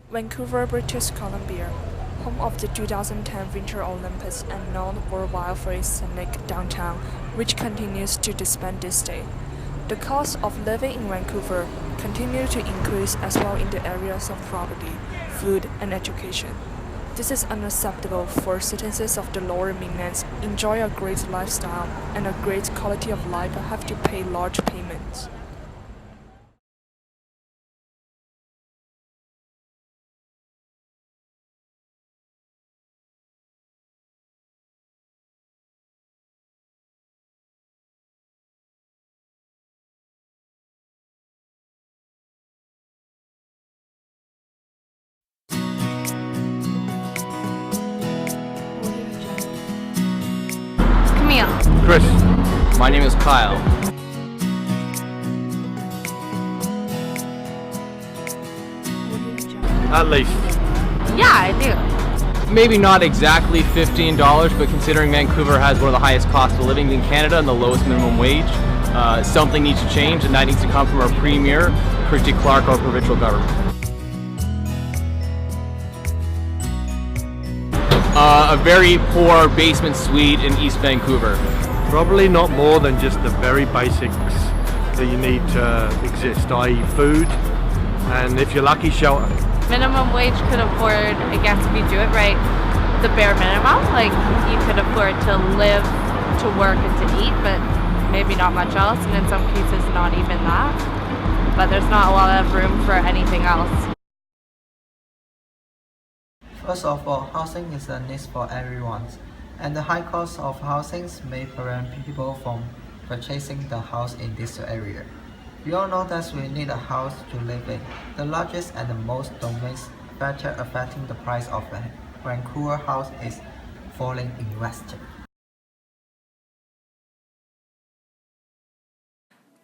Vancouver, British Columbia, home of the 2010 Winter Olympics and known worldwide for its scenic downtown, which continues to disband this day. The cost of living in Vancouver continues to increase as well in the areas of property, food, and education. This is unacceptable for citizens of the lower mainlands enjoy a great lifestyle and a great quality of life but have to pay large payments. Chris. My name is Kyle. At least. Yeah, I do. Maybe not exactly $15, but considering Vancouver has one of the highest costs of living in Canada and the lowest minimum wage, something needs to change, and that needs to come from our Premier, Christy Clark, our provincial government. A very poor basement suite in East Vancouver. Probably not more than just the very basics that you need to exist, i.e. food, and if you're lucky, shelter. Minimum wage could afford, I guess if you do it right, the bare minimum. Like you could afford to live, to work, and to eat, but maybe not much else, and in some cases not even that. But there's not a lot of room for anything else. First of all, housing is a need for everyone, and the high cost of housing may prevent people from purchasing the house in this area. We all know that we need a house to live in. The largest and the most dominant factor affecting the price of a Vancouver house is foreign investor.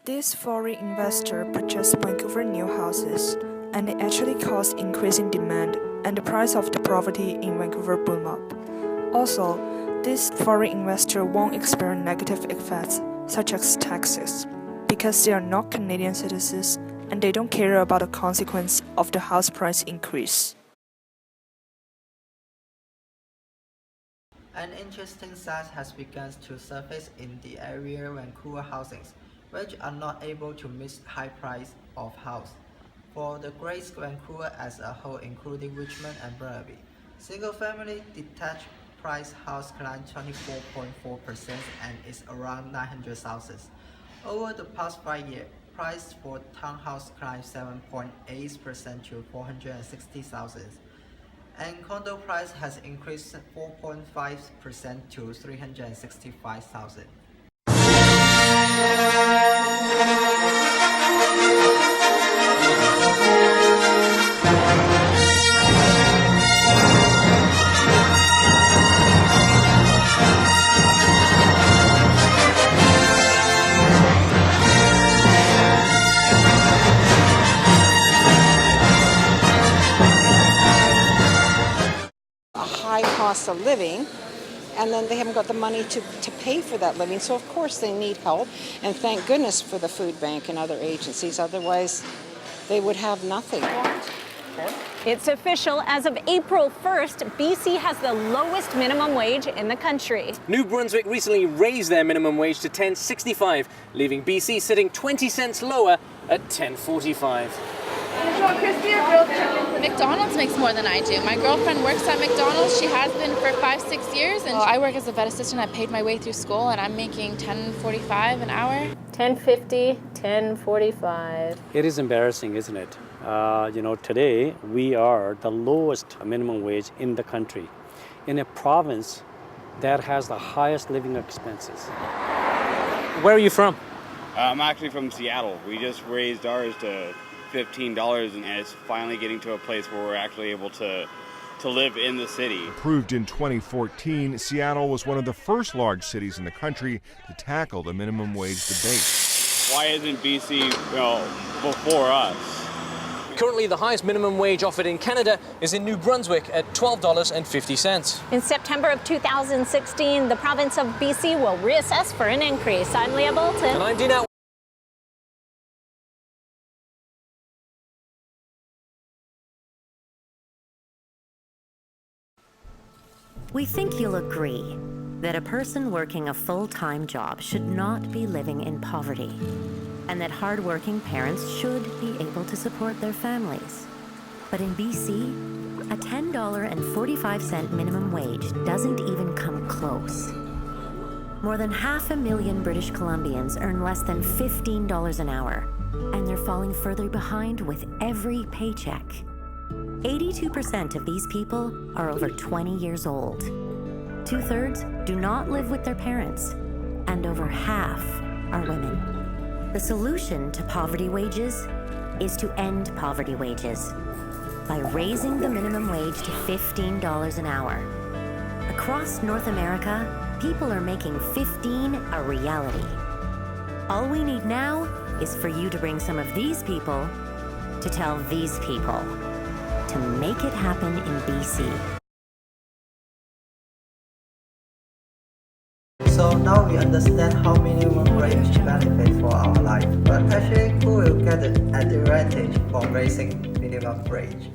These foreign investors purchase Vancouver new houses, and it actually causes increasing demand, and the price of the property in Vancouver boom up. Also, these foreign investors won't experience negative effects such as taxes, because they are not Canadian citizens and they don't care about the consequence of the house price increase. An interesting side has begun to surface in the area Vancouver housings, which are not able to meet high price of house. For the Great Vancouver as a whole, including Richmond and Burnaby, single-family detached price house climbed 24.4% and is around 900,000. Over the past 5 years, price for townhouse climbed 7.8% to 460,000, and condo price has increased 4.5% to 365,000. High cost of living, and then they haven't got the money to pay for that living, so of course they need help, and thank goodness for the food bank and other agencies, otherwise they would have nothing. It's official. As of April 1st, BC has the lowest minimum wage in the country. New Brunswick recently raised their minimum wage to $10.65, leaving BC sitting 20 cents lower at $10.45. Crispy or grilled chicken? McDonald's makes more than I do. My girlfriend works at McDonald's. She has been for 5-6 years, and I work as a vet assistant. I paid my way through school, and I'm making $10.45 an hour. $10.50, $10.45. It is embarrassing, isn't it? Today we are the lowest minimum wage in the country, in a province that has the highest living expenses. Where are you from? I'm actually from Seattle. We just raised ours to $15, and it's finally getting to a place where we're actually able to live in the city. Approved in 2014, Seattle was one of the first large cities in the country to tackle the minimum wage debate. Why isn't BC before us? Currently, the highest minimum wage offered in Canada is in New Brunswick at $12.50. In September of 2016, the province of BC will reassess for an increase. I'm Leah Bolton. And I'm Dean We think you'll agree that a person working a full-time job should not be living in poverty, and that hard-working parents should be able to support their families. But in BC, a $10.45 minimum wage doesn't even come close. More than 500,000 British Columbians earn less than $15 an hour, and they're falling further behind with every paycheck. 82% of these people are over 20 years old. 2/3 do not live with their parents, and over half are women. The solution to poverty wages is to end poverty wages by raising the minimum wage to $15 an hour. Across North America, people are making 15 a reality. All we need now is for you to bring some of these people to tell these people to make it happen in BC. So now we understand how minimum wage benefits for our life, but actually who will get the advantage from raising minimum wage?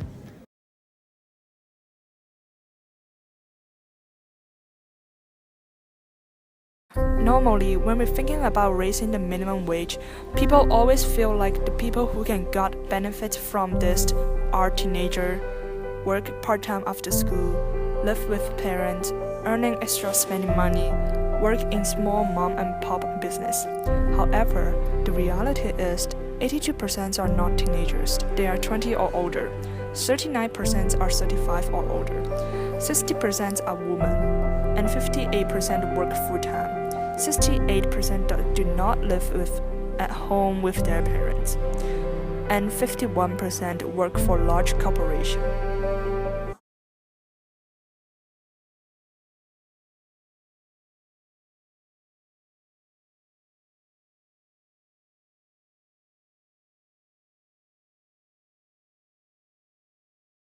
Normally, when we're thinking about raising the minimum wage, people always feel like the people who can get benefits from this are teenagers, work part-time after school, live with parents, earning extra spending money, work in small mom and pop business. However, the reality is 82% are not teenagers. They are 20 or older. 39% are 35 or older. 60% are women, and 58% work full-time. 68% do not live at home with their parents, and 51% work for large corporations.